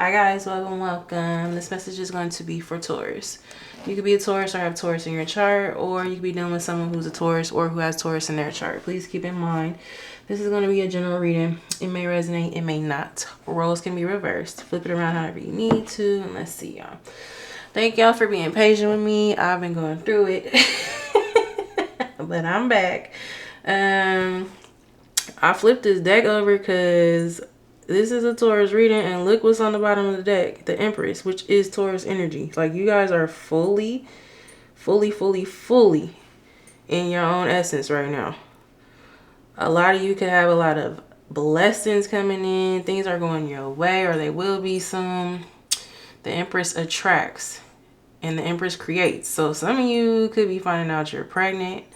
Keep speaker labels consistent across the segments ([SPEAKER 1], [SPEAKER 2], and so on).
[SPEAKER 1] Hi guys, welcome. This message is going to be for Taurus. You could be a Taurus or have Taurus in your chart, or you could be dealing with someone who's a Taurus or who has Taurus in their chart. Please keep in mind, this is going to be a general reading. It may resonate, it may not. Roles can be reversed. Flip it around however you need to. And let's see, y'all. Thank y'all for being patient with me. I've been going through it. But I'm back. I flipped this deck over because this is a Taurus reading, and look what's on the bottom of the deck. The Empress, which is Taurus energy. Like, you guys are fully in your own essence right now. A lot of you could have a lot of blessings coming in. Things are going your way, or they will be soon. The Empress attracts, and the Empress creates. So some of you could be finding out you're pregnant.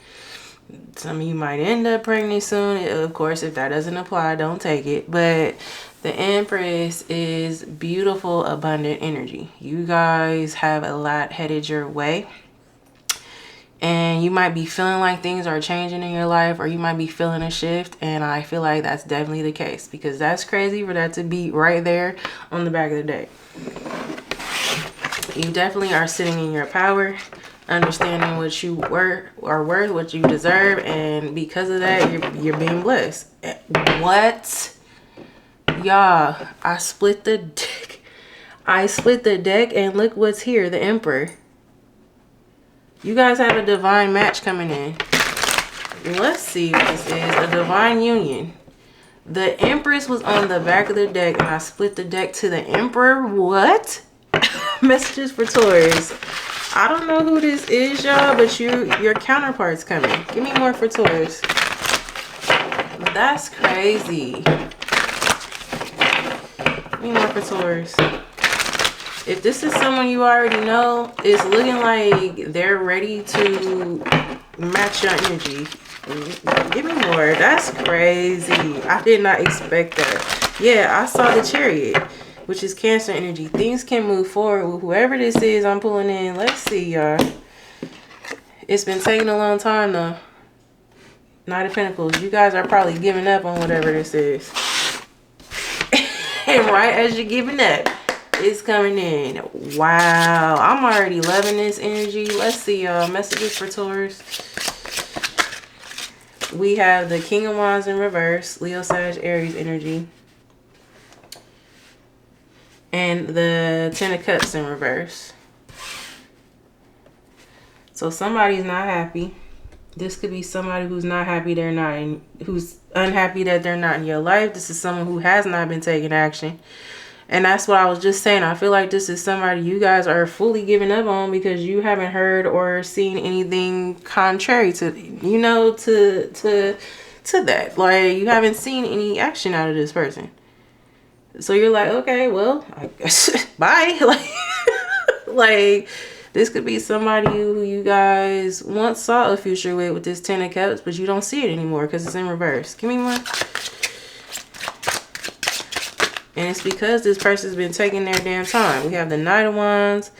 [SPEAKER 1] Some of you might end up pregnant soon. Of course, if that doesn't apply, don't take it. But the Empress is beautiful, abundant energy. You guys have a lot headed your way. And you might be feeling like things are changing in your life, or you might be feeling a shift. And I feel like that's definitely the case, because that's crazy for that to be right there on the back of the deck. You definitely are sitting in your power, understanding what you are worth, what you deserve, and because of that, you're being blessed. What? Y'all, I split the deck. And look what's here, the Emperor. You guys have a divine match coming in. Let's see what this is. A divine union. The Empress was on the back of the deck, and I split the deck to the Emperor. What? Messages for Taurus. I don't know who this is, y'all, but your counterpart's coming. Give me more for Taurus. That's crazy. Give me more for Taurus. If this is someone you already know, it's looking like they're ready to match your energy. Give me more. That's crazy. I did not expect that. Yeah, I saw the Chariot, which is Cancer energy. Things can move forward with whoever this is I'm pulling in. Let's see, y'all. It's been taking a long time, though. Knight of Pentacles. You guys are probably giving up on whatever this is. And right as you're giving up, it's coming in. Wow. I'm already loving this energy. Let's see, y'all. Messages for Taurus. We have the King of Wands in reverse. Leo, Sag, Aries energy. And the Ten of Cups in reverse. So somebody's not happy. This could be somebody who's not happy they're not in, who's unhappy that they're not in your life. This is someone who has not been taking action. And that's what I was just saying. I feel like this is somebody you guys are fully giving up on because you haven't heard or seen anything contrary to, you know, to that. Like, you haven't seen any action out of this person. So you're like, okay, well, I guess, bye. Like, this could be somebody who you guys once saw a future with this Ten of Cups, but you don't see it anymore because it's in reverse. Give me more. And it's because this person's been taking their damn time. We have the Knight of Wands.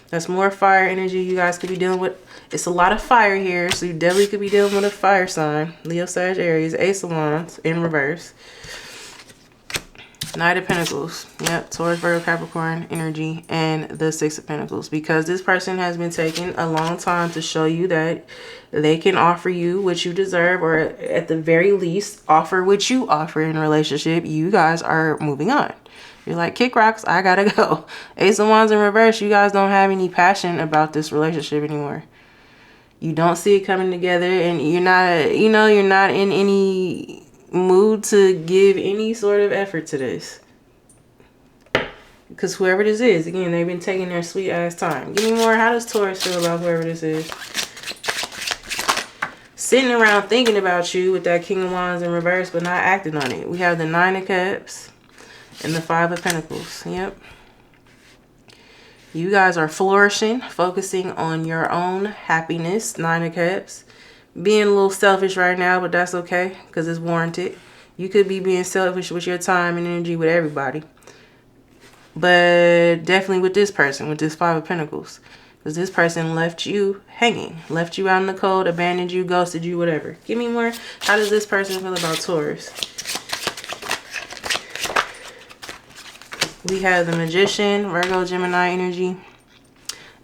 [SPEAKER 1] That's more fire energy you guys could be dealing with. It's a lot of fire here, so you definitely could be dealing with a fire sign. Leo, Sag, Aries, Ace of Wands in reverse. Knight of Pentacles. Yep, Taurus, Virgo, Capricorn energy, and the Six of Pentacles. Because this person has been taking a long time to show you that they can offer you what you deserve, or at the very least, offer what you offer in a relationship. You guys are moving on. You're like, kick rocks, I gotta go. Ace of Wands in reverse. You guys don't have any passion about this relationship anymore. You don't see it coming together, and you're not, you know, you're not in any mood to give any sort of effort to this, because whoever this is, again, they've been taking their sweet ass time. Give me more. How does Taurus feel about whoever this is? Sitting around thinking about you with that King of Wands in reverse, but not acting on it. We have the Nine of Cups and the Five of Pentacles. Yep. You guys are flourishing, focusing on your own happiness. Nine of Cups. Being a little selfish right now, but that's okay because it's warranted. You could be being selfish with your time and energy with everybody. But definitely with this person, with this Five of Pentacles. Because this person left you hanging. Left you out in the cold, abandoned you, ghosted you, whatever. Give me more. How does this person feel about Taurus? We have the Magician, Virgo, Gemini energy.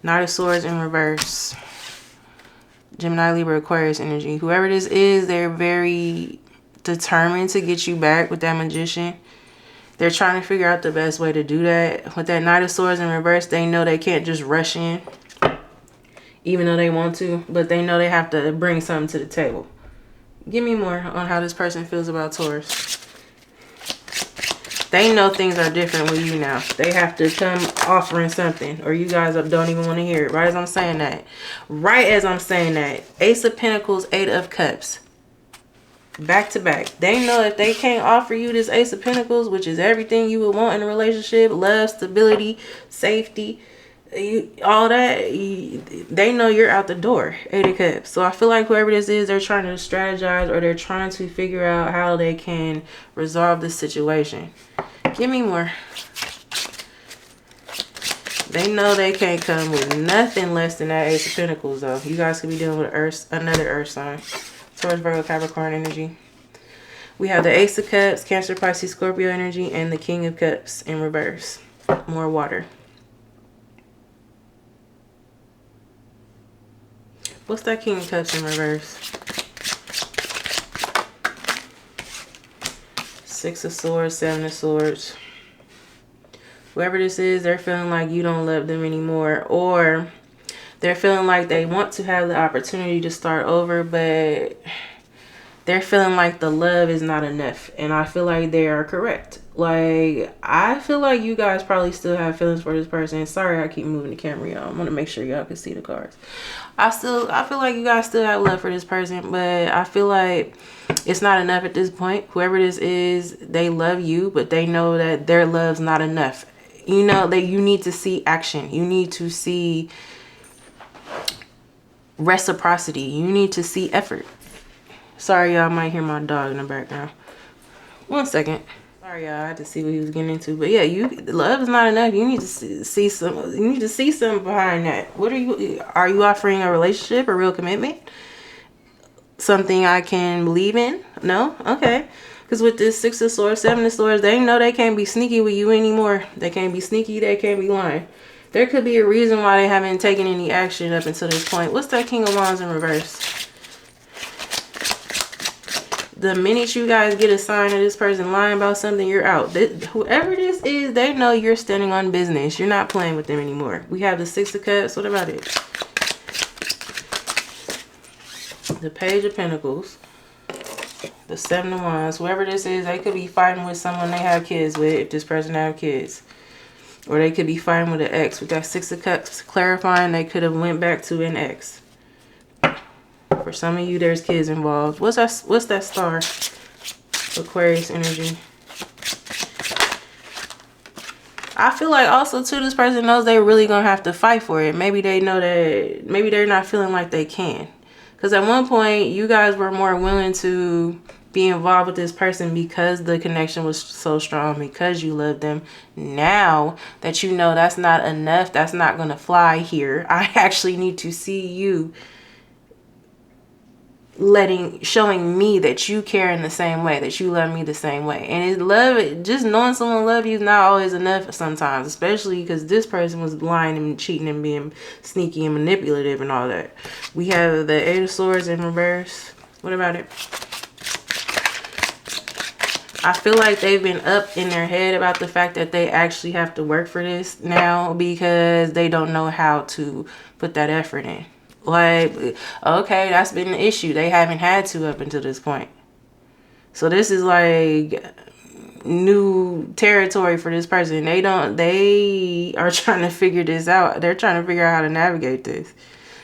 [SPEAKER 1] Knight of Swords in reverse. Gemini, Libra, Aquarius energy. Whoever this is, they're very determined to get you back with that Magician. They're trying to figure out the best way to do that. With that Knight of Swords in reverse, they know they can't just rush in, even though they want to, but they know they have to bring something to the table. Give me more on how this person feels about Taurus. They know things are different with you now. They have to come offering something, or you guys don't even want to hear it. Right as I'm saying that. Right as I'm saying that. Ace of Pentacles, Eight of Cups. Back to back. They know if they can't offer you this Ace of Pentacles, which is everything you would want in a relationship, love, stability, safety, all that, they know you're out the door. Eight of Cups. So I feel like whoever this is, they're trying to strategize, or they're trying to figure out how they can resolve this situation. Give me more. They know they can't come with nothing less than that Ace of Pentacles, though. You guys could be dealing with another earth sign. Taurus, Virgo, Capricorn energy. We have the Ace of Cups, Cancer, Pisces, Scorpio energy, and the King of Cups in reverse. More water. What's that King of Cups in reverse? Six of Swords, Seven of Swords. Whoever this is, they're feeling like you don't love them anymore, or they're feeling like they want to have the opportunity to start over, but they're feeling like the love is not enough. And I feel like they are correct. Like, I feel like you guys probably still have feelings for this person. Sorry, I keep moving the camera, y'all. I'm going to make sure y'all can see the cards. I feel like you guys still have love for this person, but I feel like it's not enough at this point. Whoever this is, they love you, but they know that their love's not enough. You know, that you need to see action. You need to see reciprocity. You need to see effort. Sorry, y'all might hear my dog in the background. 1 second. Sorry, y'all. I had to see what he was getting into. But yeah, love is not enough. You need to see some. You need to see something behind that. What are you offering a relationship, a real commitment? Something I can believe in? No? Okay. Because with this Six of Swords, Seven of Swords, they know they can't be sneaky with you anymore. They can't be sneaky. They can't be lying. There could be a reason why they haven't taken any action up until this point. What's that King of Wands in reverse? The minute you guys get a sign of this person lying about something, you're out. Whoever this is, they know you're standing on business. You're not playing with them anymore. We have the Six of Cups. What about it? The Page of Pentacles. The Seven of Wands. Whoever this is, they could be fighting with someone they have kids with, if this person have kids. Or they could be fighting with an ex. We got Six of Cups clarifying they could have went back to an ex. For some of you, there's kids involved. What's that star? Aquarius energy. I feel like also too, this person knows they're really gonna have to fight for it. Maybe they know that, maybe they're not feeling like they can. Because at one point, you guys were more willing to be involved with this person because the connection was so strong, because you loved them. Now that you know that's not enough, that's not going to fly here. I actually need to see you showing me that you care in the same way, that you love me the same way. And just knowing someone love you is not always enough sometimes, especially because this person was lying and cheating and being sneaky and manipulative and all that. We have the Eight of Swords in reverse. What about it? I feel like they've been up in their head about the fact that they actually have to work for this now because they don't know how to put that effort in. Like, okay, that's been the issue. They haven't had to up until this point. So this is like new territory for this person. They are trying to figure this out. They're trying to figure out how to navigate this.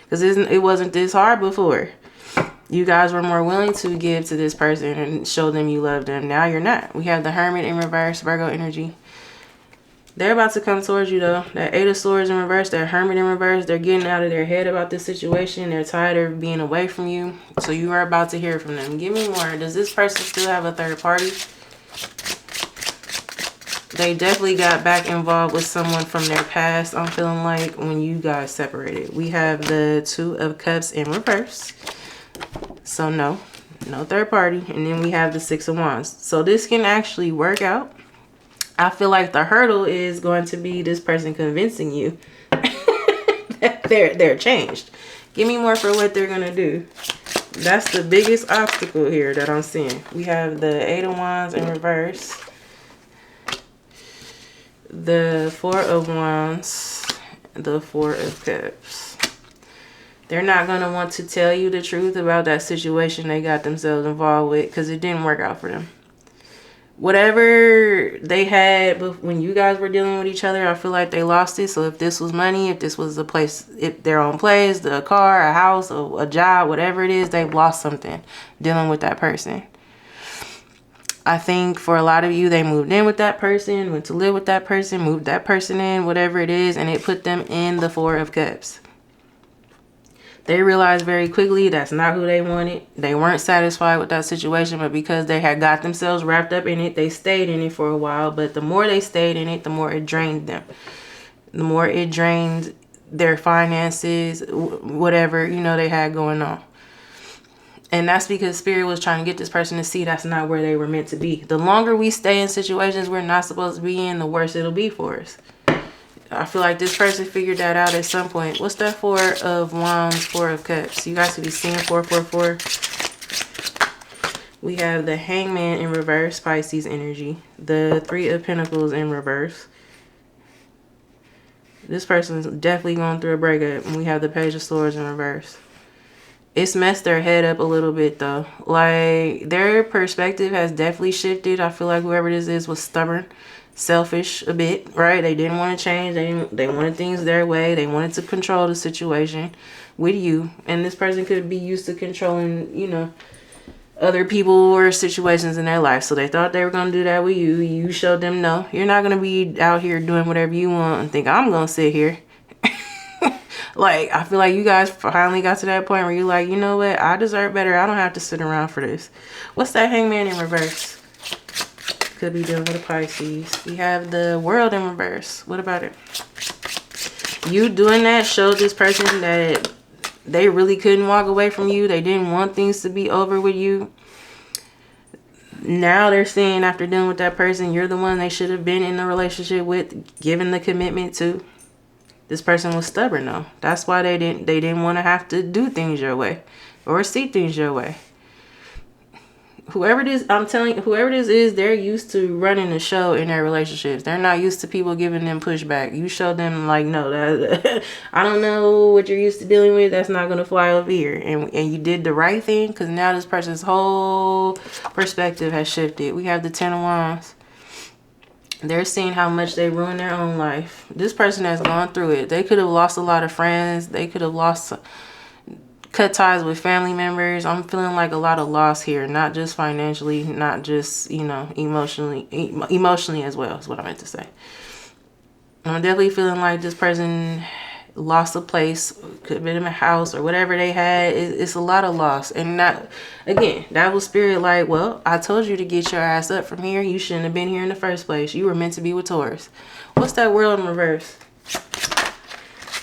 [SPEAKER 1] Because it wasn't this hard before. You guys were more willing to give to this person and show them you love them. Now you're not. We have the Hermit in reverse, Virgo energy. They're about to come towards you, though. That Eight of Swords in reverse, that Hermit in reverse. They're getting out of their head about this situation. They're tired of being away from you. So you are about to hear from them. Give me more. Does this person still have a third party? They definitely got back involved with someone from their past, I'm feeling like, when you guys separated. We have the Two of Cups in reverse. So no third party. And then we have the Six of Wands. So this can actually work out. I feel like the hurdle is going to be this person convincing you that they're changed. Give me more for what they're gonna do. That's the biggest obstacle here that I'm seeing. We have the Eight of Wands in reverse, the Four of Wands, the Four of Cups. They're not going to want to tell you the truth about that situation they got themselves involved with because it didn't work out for them. Whatever they had when you guys were dealing with each other, I feel like they lost it. So if this was money, if this was a place, if their own place, a car, a house, a job, whatever it is, they've lost something dealing with that person. I think for a lot of you, they moved in with that person, went to live with that person, moved that person in, whatever it is, and it put them in the Four of Cups. They realized very quickly that's not who they wanted. They weren't satisfied with that situation, but because they had got themselves wrapped up in it, they stayed in it for a while. But the more they stayed in it, the more it drained them. The more it drained their finances, whatever, you know, they had going on. And that's because Spirit was trying to get this person to see that's not where they were meant to be. The longer we stay in situations we're not supposed to be in, the worse it'll be for us. I feel like this person figured that out at some point. What's that Four of Wands, Four of Cups? You guys could be seeing 444. We have the Hangman in reverse, Pisces energy. The Three of Pentacles in reverse. This person's definitely going through a breakup. And we have the Page of Swords in reverse. It's messed their head up a little bit though. Like their perspective has definitely shifted. I feel like whoever this is was stubborn, selfish a bit, right? They didn't want to change. They wanted things their way. They wanted to control the situation with you. And this person could be used to controlling, you know, other people or situations in their life. So they thought they were going to do that with you. You showed them no. You're not going to be out here doing whatever you want and think I'm going to sit here. Like, I feel like you guys finally got to that point where you're like, you know what? I deserve better. I don't have to sit around for this. What's that Hangman in reverse? Could be dealing with a Pisces. We have the World in reverse. What about it? You doing that showed this person that they really couldn't walk away from you. They didn't want things to be over with you. Now they're saying after dealing with that person, you're the one they should have been in a relationship with, given the commitment to. This person was stubborn though. That's why they didn't want to have to do things your way or see things your way. Whoever it is, I'm telling you, whoever this is, they're used to running the show in their relationships. They're not used to people giving them pushback. You show them like, no, that I don't know what you're used to dealing with. That's not going to fly over here. And you did the right thing because now this person's whole perspective has shifted. We have the Ten of Wands. They're seeing how much they ruined their own life. This person has gone through it. They could have lost a lot of friends. They could have cut ties with family members. I'm feeling like a lot of loss here. Not just financially, not just, you know, emotionally as well is what I meant to say. I'm definitely feeling like this person lost a place, could have been in a house or whatever they had. It's a lot of loss. And that, again, that was Spirit like, well, I told you to get your ass up from here. You shouldn't have been here in the first place. You were meant to be with Taurus. What's that World in reverse?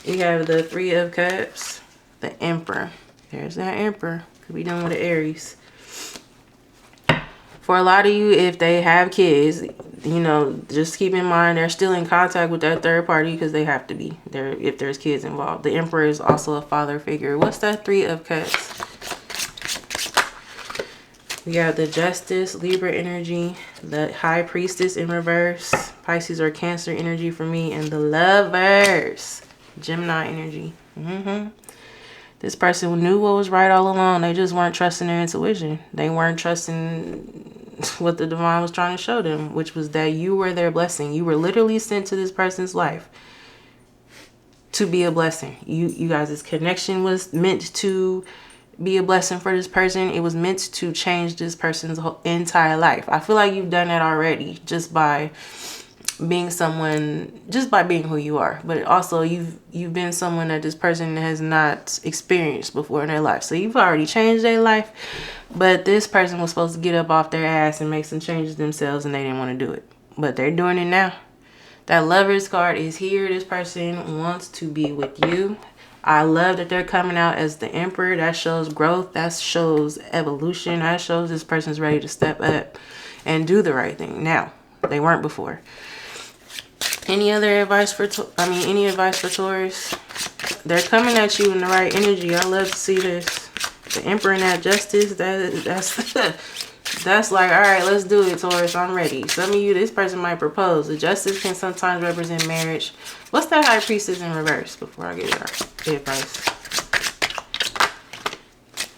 [SPEAKER 1] We have the Three of Cups, the Emperor. There's that Emperor. Could be dealing with the Aries. For a lot of you, if they have kids, you know, just keep in mind they're still in contact with that third party because they have to be there if there's kids involved. The Emperor is also a father figure. What's that Three of Cups? We have the Justice, Libra energy, the High Priestess in reverse, Pisces or Cancer energy for me, and the Lovers, Gemini energy. This person knew what was right all along. They just weren't trusting their intuition. They weren't trusting what the divine was trying to show them, which was that you were their blessing. You were literally sent to this person's life to be a blessing. You guys' connection was meant to be a blessing for this person. It was meant to change this person's whole entire life. I feel like you've done that already just by being someone, just by being who you are. But also you've been someone that this person has not experienced before in their life. So you've already changed their life. But this person was supposed to get up off their ass and make some changes themselves, and they didn't want to do it. But they're doing it now. That Lovers card is here. This person wants to be with you. I love that they're coming out as the Emperor. That shows growth. That shows evolution. That shows this person's ready to step up and do the right thing. Now, They weren't before. Any other advice for, any advice for Taurus? They're coming at you in the right energy. I love to see this. The Emperor and that Justice, that's that's like, all right, let's do it, Taurus. I'm ready. Some of you, this person might propose. The Justice can sometimes represent marriage. What's that High Priestess in reverse before I get our advice?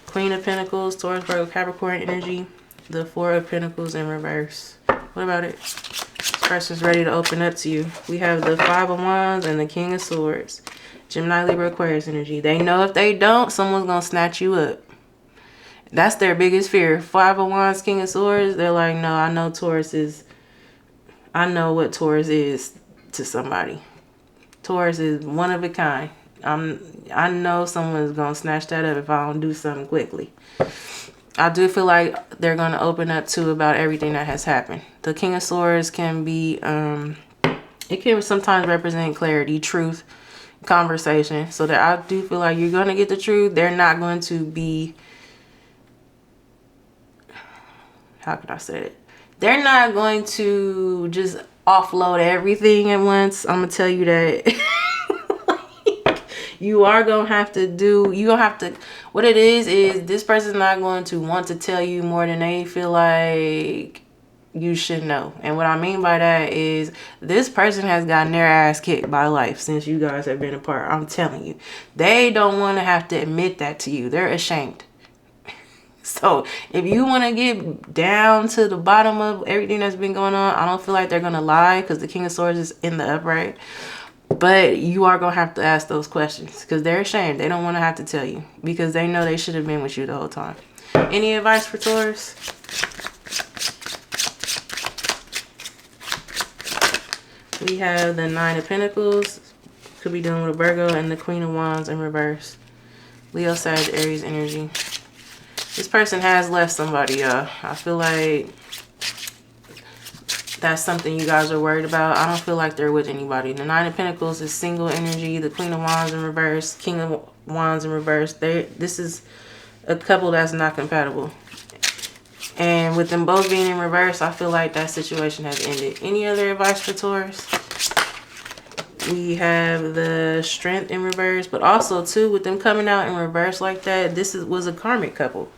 [SPEAKER 1] Queen of Pentacles, Taurus, Virgo, Capricorn energy. The Four of Pentacles in reverse. What about it? This person's ready to open up to you. We have the Five of Wands and the King of Swords. Gemini, Libra, Aquarius energy. They know if they don't, someone's going to snatch you up. That's their biggest fear. Five of Wands, King of Swords. They're like, no, I know Taurus is... I know what Taurus is to somebody. Taurus is one of a kind. I know someone's going to snatch that up if I don't do something quickly. I do feel like they're going to open up too about everything that has happened. The King of Swords can be... it can sometimes represent clarity, truth, conversation. So that I do feel like you're going to get the truth. They're not going to be... How can I say it? They're not going to just offload everything at once. I'm going to tell you that. You are going to have to do, you're going to have to, what it is this person's not going to want to tell you more than they feel like you should know. And what I mean by that is this person has gotten their ass kicked by life since you guys have been apart. I'm telling you. They don't want to have to admit that to you. They're ashamed. So if you want to get down to the bottom of everything that's been going on, I don't feel like they're going to lie because the King of Swords is in the upright. But you are going to have to ask those questions because they're ashamed. They don't want to have to tell you because they know they should have been with you the whole time. Any advice for Taurus? We have the Nine of Pentacles. Could be dealing with a Virgo and the Queen of Wands in reverse. Leo, Sag, Aries energy. This person has left somebody, y'all. I feel like that's something you guys are worried about. I don't feel like they're with anybody. The Nine of Pentacles is single energy. The Queen of Wands in reverse. King of Wands in reverse. This is a couple that's not compatible. And with them both being in reverse, I feel like that situation has ended. Any other advice for Taurus? We have the Strength in reverse. But also, too, with them coming out in reverse like that, this was a karmic couple.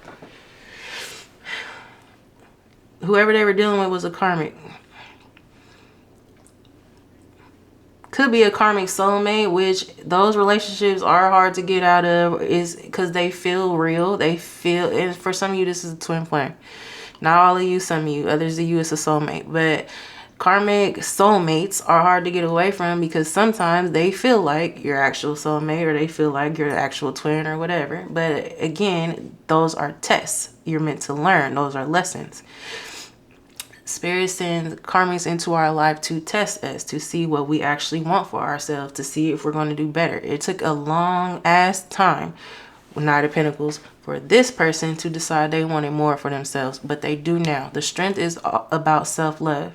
[SPEAKER 1] Whoever they were dealing with was a karmic. Could be a karmic soulmate, which those relationships are hard to get out of is because they feel real. They feel, and for some of you, this is a twin flame. Not all of you, some of you. Others of you, it's a soulmate. But karmic soulmates are hard to get away from because sometimes they feel like your actual soulmate or they feel like your actual twin or whatever. But again, those are tests. You're meant to learn. Those are lessons. Spirit sends karmics into our life to test us, to see what we actually want for ourselves, to see if we're going to do better. It took a long ass time with Knight of Pentacles for this person to decide they wanted more for themselves, but they do now. The Strength is about self-love.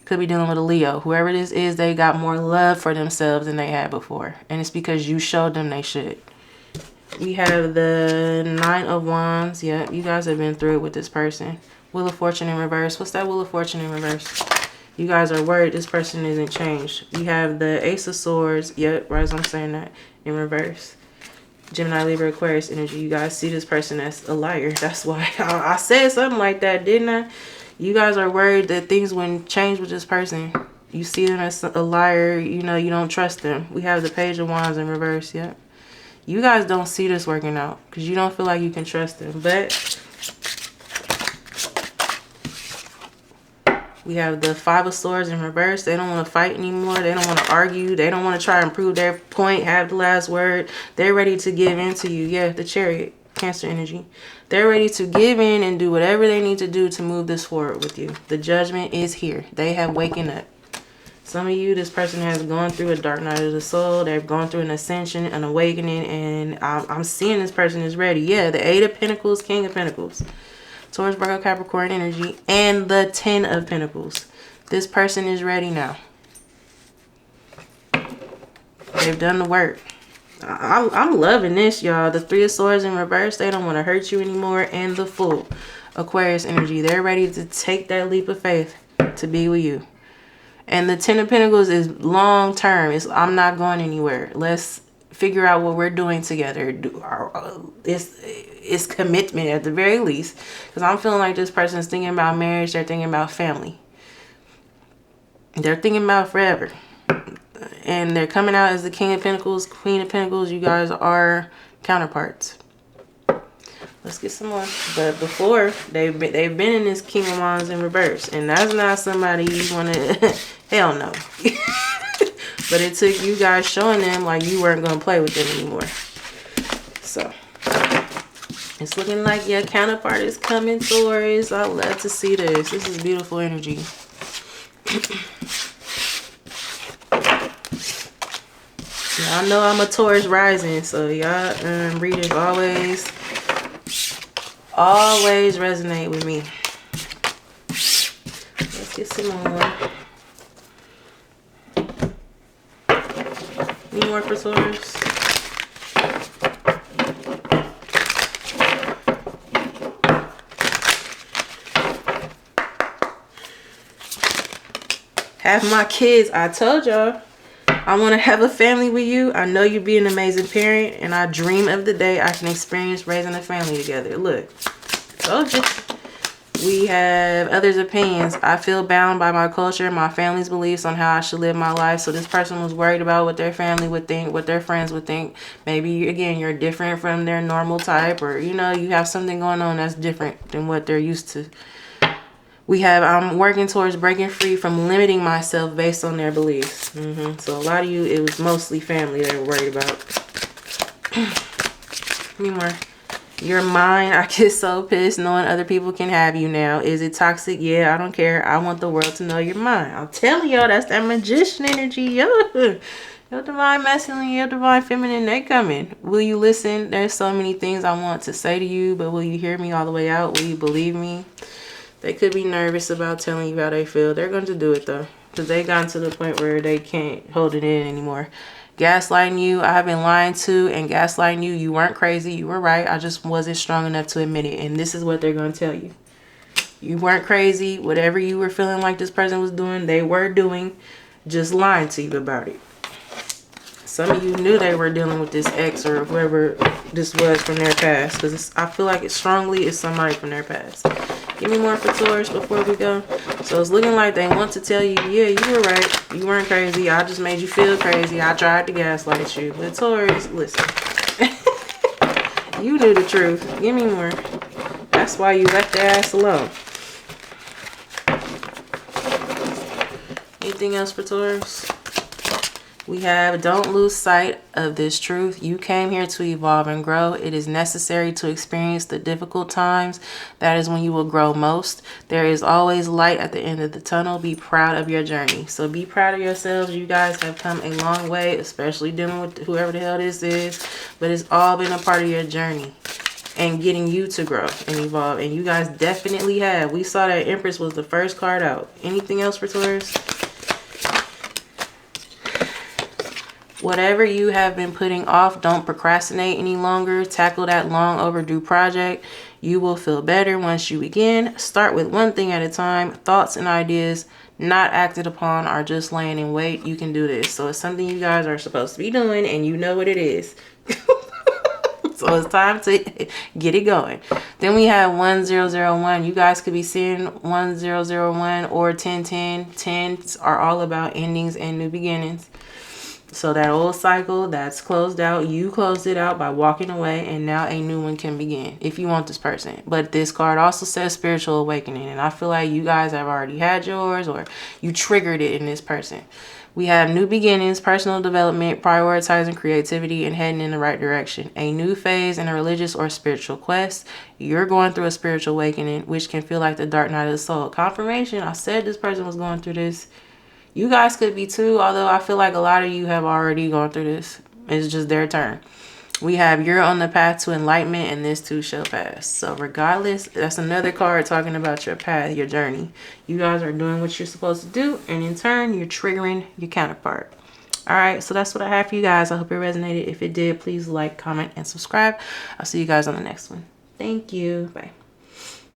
[SPEAKER 1] Could be dealing with a Leo. Whoever this is, they got more love for themselves than they had before. And it's because you showed them they should. We have the Nine of Wands. Yeah, you guys have been through it with this person. Wheel of Fortune in reverse. What's that Wheel of Fortune in reverse? You guys are worried this person isn't changed. You have the Ace of Swords. Yep, right as I'm saying that. In reverse. Gemini, Libra, Aquarius energy. You guys see this person as a liar. That's why I said something like that, didn't I? You guys are worried that things wouldn't change with this person. You see them as a liar. You know, you don't trust them. We have the Page of Wands in reverse. Yep. You guys don't see this working out because you don't feel like you can trust them. But we have the Five of Swords in reverse. They don't want to fight anymore. They don't want to argue. They don't want to try and prove their point, have the last word. They're ready to give in to you. Yeah, the Chariot, Cancer energy. They're ready to give in and do whatever they need to do to move this forward with you. The Judgment is here. They have waken up. Some of you, this person has gone through a dark night of the soul. They've gone through an ascension, an awakening, and I'm seeing this person is ready. Yeah, the Eight of Pentacles, King of Pentacles. Taurus, Virgo, Capricorn energy, and the 10 of Pentacles. This person is ready now. They've done the work. I'm loving this, y'all. The Three of Swords in reverse. They don't want to hurt you anymore. And the Fool. Aquarius energy. They're ready to take that leap of faith to be with you. And the 10 of Pentacles is long term. I'm not going anywhere. Let's figure out what we're doing together. It's commitment at the very least. Because I'm feeling like this person's thinking about marriage. They're thinking about family. They're thinking about forever. And they're coming out as the King of Pentacles, Queen of Pentacles. You guys are counterparts. Let's get some more. But before, they've been in this King of Wands in reverse. And that's not somebody you want to... Hell no. But it took you guys showing them like you weren't going to play with them anymore. So, it's looking like your counterpart is coming, Taurus. I love to see this. This is beautiful energy. Y'all know I'm a Taurus rising, so y'all readers always resonate with me. Let's get some more. Any more for Taurus? Have my kids. I told y'all I want to have a family with you. I know you'd be an amazing parent, and I dream of the day I can experience raising a family together. Look, told you. We have others' opinions. I feel bound by my culture, my family's beliefs on how I should live my life. So this person was worried about what their family would think, what their friends would think. Maybe, again, you're different from their normal type, or, you know, you have something going on that's different than what they're used to. We have, I'm working towards breaking free from limiting myself based on their beliefs. So a lot of you, it was mostly family they were worried about. Any more? Your mind, I get so pissed knowing other people can have you now. Is it toxic? Yeah, I don't care. I want the world to know your mind. I'm telling y'all, that's that magician energy. Your divine masculine, your divine feminine, they coming. Will you listen? There's so many things I want to say to you, but will you hear me all the way out? Will you believe me? They could be nervous about telling you how they feel. They're going to do it, though, because they gotten to the point where they can't hold it in anymore. Gaslighting you. I have been lying to and gaslighting you. You weren't crazy. You were right. I just wasn't strong enough to admit it. And this is what they're going to tell you. You weren't crazy. Whatever you were feeling like this person was doing, they were doing. Just lying to you about it. Some of you knew they were dealing with this ex or whoever this was from their past. Because I feel like it strongly is somebody from their past. Give me more for Taurus before we go. So it's looking like they want to tell you, yeah, you were right. You weren't crazy. I just made you feel crazy. I tried to gaslight you. But Taurus, listen. You knew the truth. Give me more. That's why you left their ass alone. Anything else for Taurus? We have, don't lose sight of this truth. You came here to evolve and grow. It is necessary to experience the difficult times. That is when you will grow most. There is always light at the end of the tunnel. Be proud of your journey. So be proud of yourselves. You guys have come a long way, especially dealing with whoever the hell this is. But it's all been a part of your journey and getting you to grow and evolve. And you guys definitely have. We saw that Empress was the first card out. Anything else for Taurus? Whatever you have been putting off, don't procrastinate any longer. Tackle that long overdue project. You will feel better once you begin. Start with one thing at a time. Thoughts and ideas not acted upon are just laying in wait. You can do this. So it's something you guys are supposed to be doing and you know what it is. So it's time to get it going. Then we have 1001. You guys could be seeing 1001 or 1010. 10s are all about endings and new beginnings. So that old cycle that's closed out, you closed it out by walking away, and now a new one can begin if you want this person. But this card also says spiritual awakening, and I feel like you guys have already had yours or you triggered it in this person. We have new beginnings, personal development, prioritizing creativity, and heading in the right direction. A new phase in a religious or spiritual quest. You're going through a spiritual awakening, which can feel like the dark night of the soul. Confirmation, I said this person was going through this. You guys could be too, although I feel like a lot of you have already gone through this. It's just their turn. We have you're on the path to enlightenment and this too shall pass. So regardless, that's another card talking about your path, your journey. You guys are doing what you're supposed to do, and in turn, you're triggering your counterpart. All right, so that's what I have for you guys. I hope it resonated. If it did, please like, comment, and subscribe. I'll see you guys on the next one. Thank you. Bye.